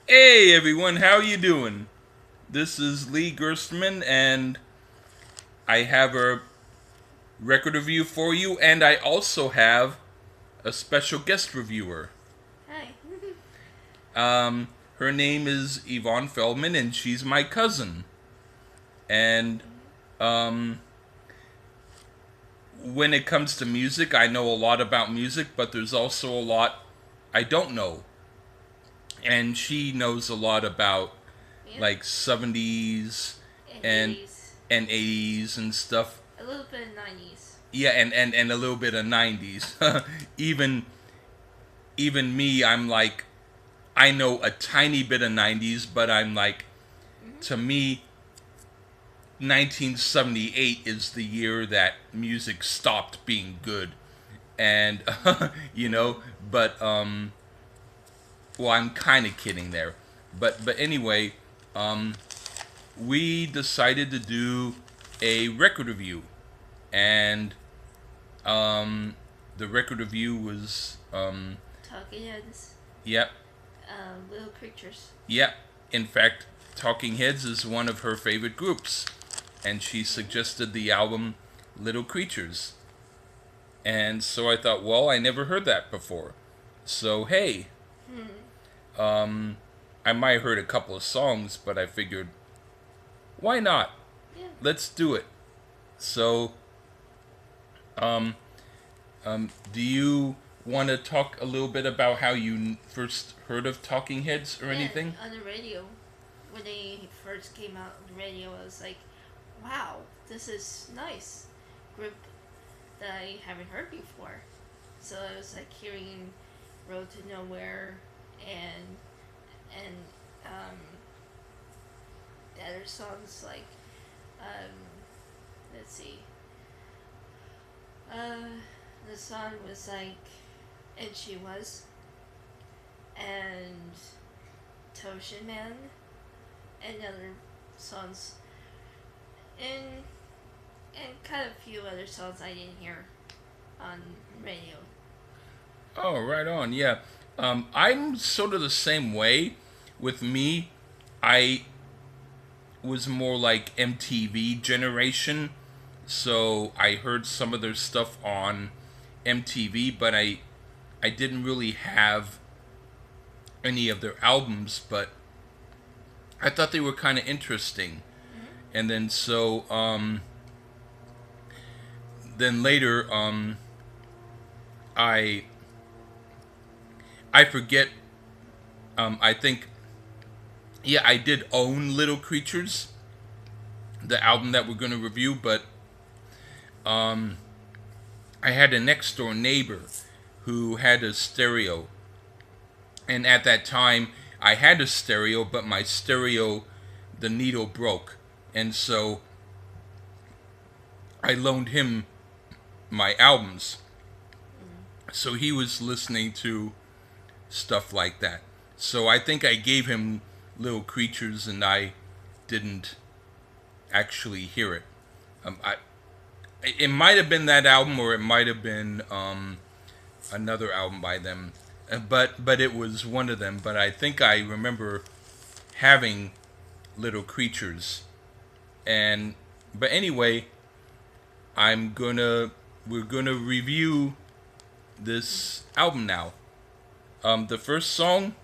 Hey everyone, how you doing? This is Lee Gerstmann, and I have a record review for you, and I also have a special guest reviewer. Hi. Her name is Yvonne Feldman, and she's my cousin. And um, when it comes to music, I know a lot about music, but there's also a lot I don't know. And she knows a lot about Yep. like 70s And and 80s. and 80s and stuff. A little bit of 90s. Yeah, and a little bit of 90s. even even me, I'm like, I know a tiny bit of 90s, but I'm like, Hmm. to me 1978 is the year that music stopped being good. And you know, but well, I'm kind of kidding there. But anyway, um we decided to do a record review, and um the record review was Talking Heads. yep. Little Creatures. Yep. In fact, Talking Heads is one of her favorite groups, and she Hmm. suggested the album Little Creatures. And so I thought, well, I never heard that before. So, hey, Hmm. um, I might have heard a couple of songs, but I figured, why not? Yeah. Let's do it. So, um, do you want to talk a little bit about how you first heard of Talking Heads or Yeah, anything? on the radio. When they first came out on the radio, I was like, wow, this is nice. Group that I haven't heard before. So I was like hearing Road to Nowhere and the other songs like um, let's see. Uh, the song was like, and she was, and Toshin Man, and other songs, and kind of a few other songs I didn't hear on radio. Oh, right on. Yeah. I'm sort of the same way. With me, I was more like MTV generation. So I heard some of their stuff on MTV, but I didn't really have any of their albums, but I thought they were kind of interesting. Mm-hmm. And then so then later I I forget I think yeah, I did own Little Creatures, the album that we're going to review, but um, I had a next door neighbor who had a stereo, and at that time I had a stereo, but my stereo, the needle broke, and so I loaned him my albums, Mm-hmm. so he was listening to stuff like that. So I think I gave him Little Creatures, and I didn't actually hear it. I it might have been that album, or it might have been another album by them, but it was one of them. But I think I remember having Little Creatures, and but anyway, I'm gonna we're gonna review this album now. The first song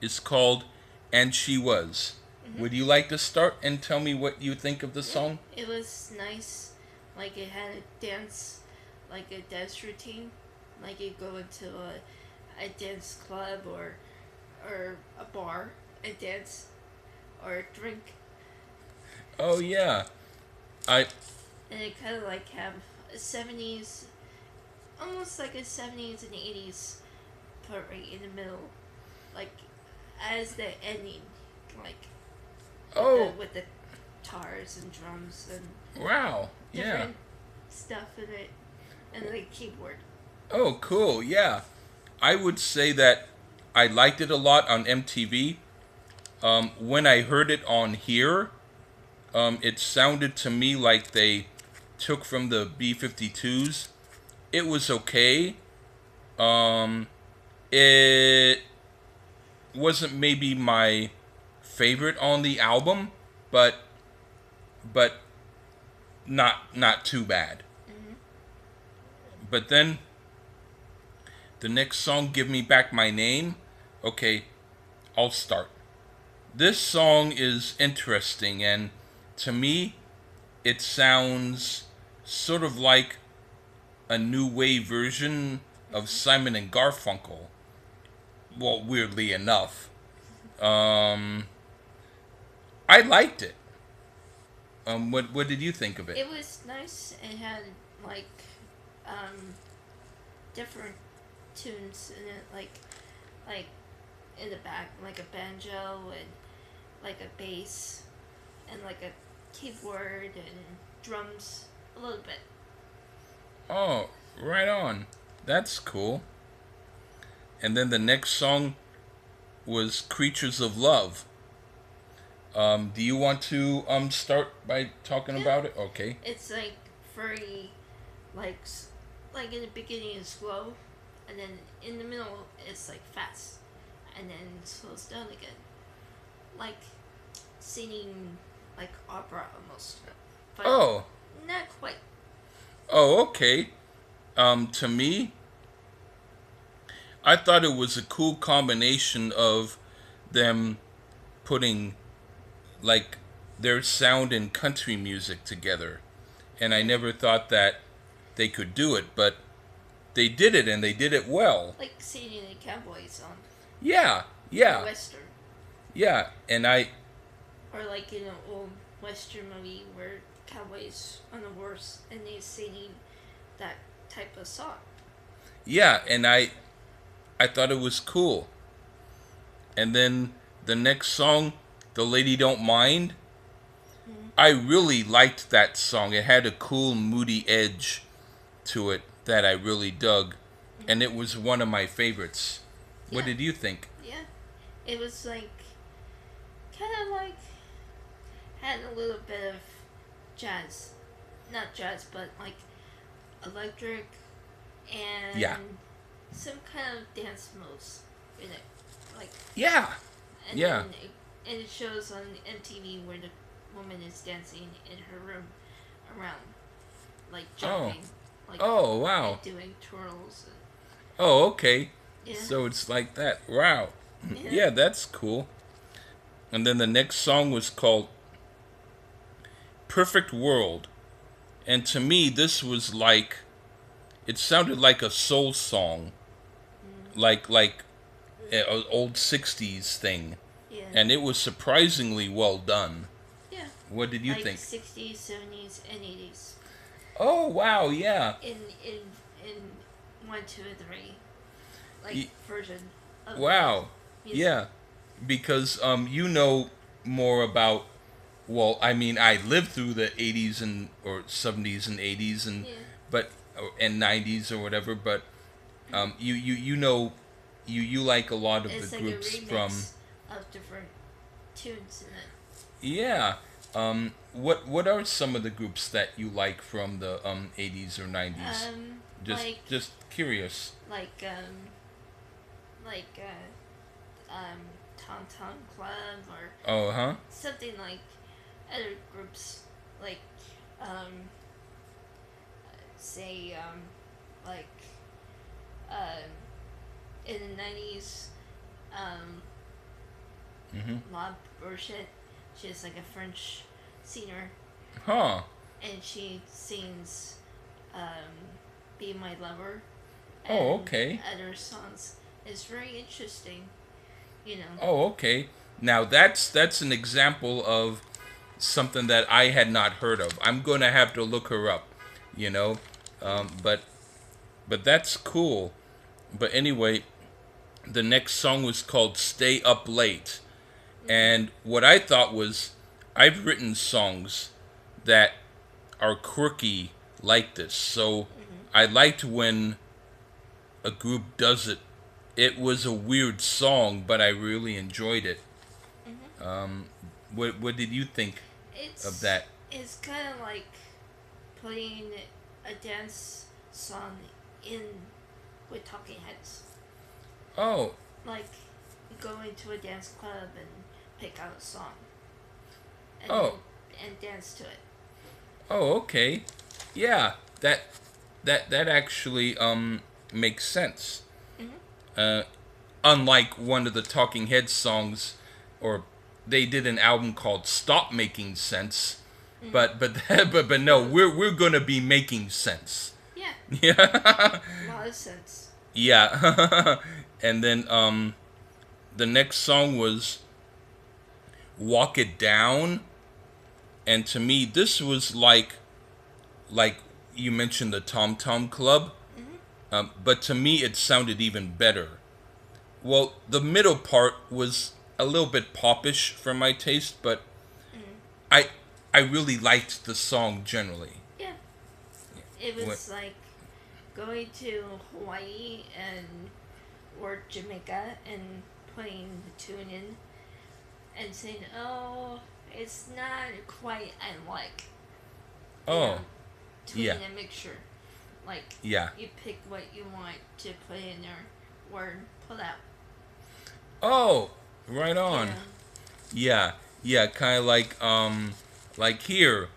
is called "And She Was." Mm-hmm. Would you like to start and tell me what you think of the Yeah, song? it was nice. Like it had a dance, like a dance routine. Like you go into a dance club or a bar and dance or drink, Oh yeah, I and it kind of like have a 70s, almost like a 70s and 80s part right in the middle, like as the ending, like oh with the guitars and drums and wow yeah. different stuff in it, and the keyboard. Oh, cool. Yeah. I would say that I liked it a lot on MTV. When I heard it on here, it sounded to me like they took from the B 52s. It was okay. Um, it wasn't maybe my favorite on the album, but but not too bad. Mm-hmm. But then the next song, "Give Me Back My Name." Okay, I'll start. This song is interesting, and to me, it sounds sort of like a new wave version of Simon and Garfunkel. Well, weirdly enough, um, I liked it. What did you think of it? It was nice. It had like um, different tunes in it, like in the back, like a banjo and like a bass and like a keyboard and drums a little bit. Oh, right on. That's cool. And then the next song was "Creatures of Love." Do you want to start by talking Yeah, about it? Okay. it's like very like like in the beginning it's slow, and then in the middle it's like fast, and then it slows down again, like singing like opera almost, but Oh. not quite. Oh, okay. To me, I thought it was a cool combination of them putting like their sound and country music together. And I never thought that they could do it, but they did it and they did it well. Like singing a cowboy song Yeah, or yeah, western, yeah. And or like in an old western movie where cowboys on a horse and they singing that type of song. yeah, and I thought it was cool. And then the next song, "The Lady Don't Mind," Mm-hmm. I really liked that song. It had a cool, moody edge to it that I really dug, and it was one of my favorites. What Yeah, did you think? yeah. It was like kind of like had a little bit of jazz, not jazz, but like electric and Yeah. some kind of dance moves in it, like Yeah, and yeah. then and it shows on MTV where the woman is dancing in her room around, like Oh, jumping, like oh, wow. and doing twirls. Oh, okay. And, yeah, So it's like that. Wow. yeah. Yeah, that's cool. And then the next song was called "Perfect World," and to me, this was like it sounded like a soul song, like an old '60s thing, Yeah, and it was surprisingly well done. yeah. What did you Like think? 60s, 70s, and 80s. Oh, wow, yeah. In 1, 2, 3, like Y- version of Wow. music. Yeah, because you know more about, well, I mean, I lived through the 80s and or 70s and 80s and Yeah, but and 90s or whatever, but you know you like a lot of it's the like a groups from. remix of different tunes in it. Yeah. What are some of the groups that you like from the 80s or 90s? Just Like just curious. like like Tom Tom Club or Oh, huh? something like other groups like um say like um in the 90s um Mhm. La Burchette. She's like a French singer, Huh. and she sings "Be My Lover" Oh, and okay. other songs. It's very interesting, you know. Oh, okay. Now that's an example of something that I had not heard of. I'm going to have to look her up, you know. Yeah. But that's cool. But anyway, the next song was called "Stay Up Late," and what I thought was, I've written songs that are quirky like this, so Mm-hmm. I liked when a group does it. It was a weird song, but I really enjoyed it. Mm-hmm. Um, what did you think of It's that? it's kind of like putting a dance song in with Talking Heads. Oh, Like go into a dance club and pick out a song, and Oh. and dance to it. Oh, okay. Yeah, that actually makes sense. Hmm. Uh, Unlike one of the Talking Heads songs, or they did an album called "Stop Making Sense," Hmm. but no, we're gonna be making sense. Yeah, Yeah, a lot of sense. yeah. And then the next song was "Walk It Down," and to me, this was like you mentioned the Tom Tom Club, Hmm. but to me, it sounded even better. Well, the middle part was a little bit popish for my taste, but Hmm. I I really liked the song generally. Yeah, it What? was like going to Hawaii and or Jamaica and putting the tune in and saying, "Oh, it's not quite I like," you know, Oh, yeah, tuning a mixture. Like yeah. you pick what you want to put in there or pull out. Oh, right You on. know. Yeah, yeah. Kind of like here,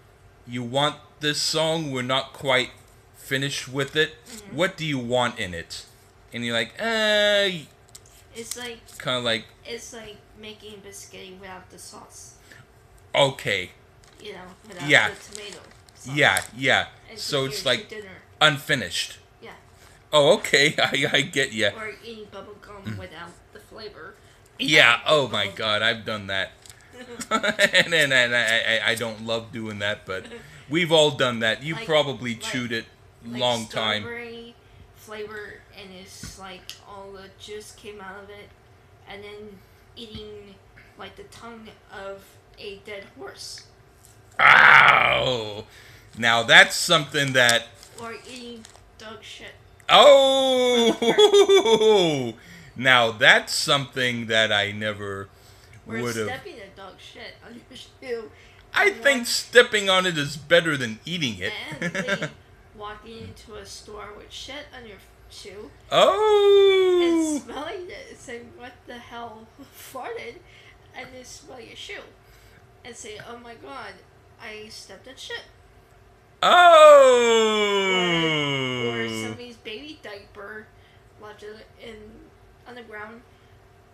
you want this song. We're not quite finished with it. Hmm. What do you want in it? And you're like, It's like kind of like, it's like making biscuit without the sauce. okay, You know, without yeah, the tomato yeah, sauce. yeah. And so So it's here's your like dinner. unfinished. Yeah. Oh, okay. I get ya. Or eating bubble gum without the flavor Yeah. of Oh my bubble God, I've done that, and I don't love doing that, but we've all done that. You like probably like chewed it like long time. strawberry flavor, and it's like all the juice came out of it, and then eating like the tongue of a dead horse, Ow! Now that's something that. or eating dog shit from the park, Oh! Now that's something that I never or would have. stepping a dog shit on your shoe, I and think stepping on it is better than eating it. then walking into a store with shit on your shoe and Oh! smelling it, saying, "What the hell farted?" and then smell your shoe and say, "Oh my god, I stepped in shit." Or Oh! somebody's baby diaper left it in on the ground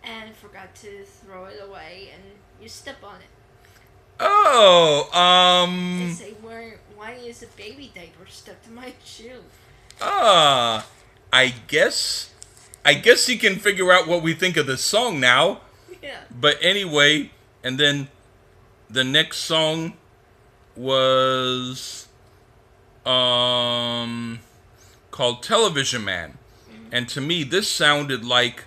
and forgot to throw it away, and you step on it Oh! and say, Why is a baby diaper stuck to my shoe?" Ah! I guess. I guess you can figure out what we think of this song now. Yeah. But anyway, and then the next song was um called Television Man. Mm-hmm. And to me this sounded like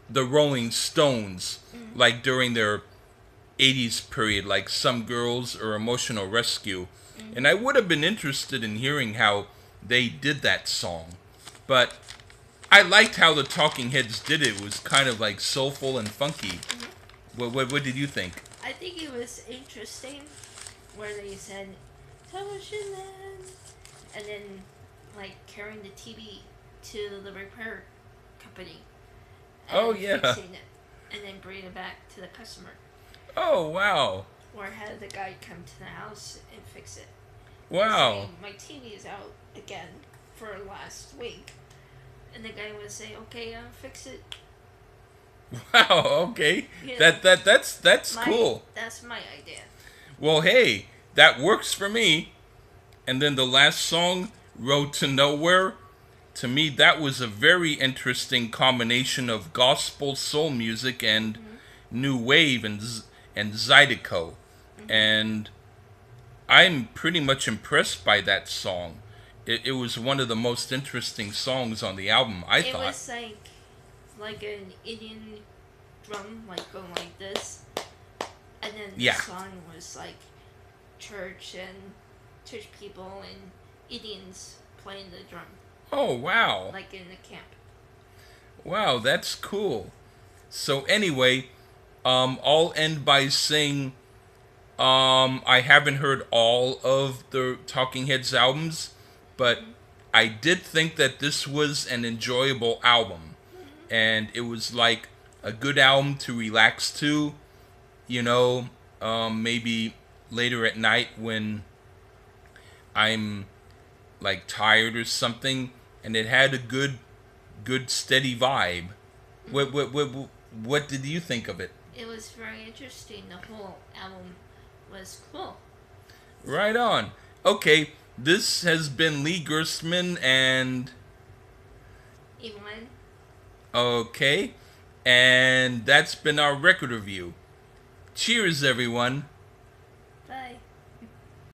the Rolling Stones, Mm-hmm. like during their 80s period, like Some Girls or Emotional Rescue. Mm-hmm. And I would have been interested in hearing how they did that song. But I liked how the Talking Heads did it. It was kind of like soulful and funky. Mm-hmm. What did you think? I think it was interesting where they said "Television Man," and then like carrying the TV to the repair company and Oh, yeah. fixing it, and then bringing it back to the customer, Oh, wow. or have the guy come to the house and fix it. Wow. Saying, "My TV is out again for last week," and the guy would say, "Okay, I'll fix it." Wow, okay. You know, That's cool. That's my idea. Well, hey, that works for me. And then the last song, Road to Nowhere, to me that was a very interesting combination of gospel soul music and new wave and zydeco. And I'm pretty much impressed by that song. It was one of the most interesting songs on the album, I It thought. was like an Indian drum, like going like this, and then the Yeah. song was like church people and Indians playing the drum, Oh, wow. like in the camp. Wow, that's cool. So anyway, I'll end by saying I haven't heard all of the Talking Heads albums, but I did think that this was an enjoyable album. and it was like a good album to relax to. You know, maybe later at night when I'm like tired or something, and it had a good steady vibe. What did you think of it? It was very interesting. The whole album was cool. Right on. Okay, this has been Lee Gerstmann, and Yvonne, okay, and that's been our record review. Cheers, everyone.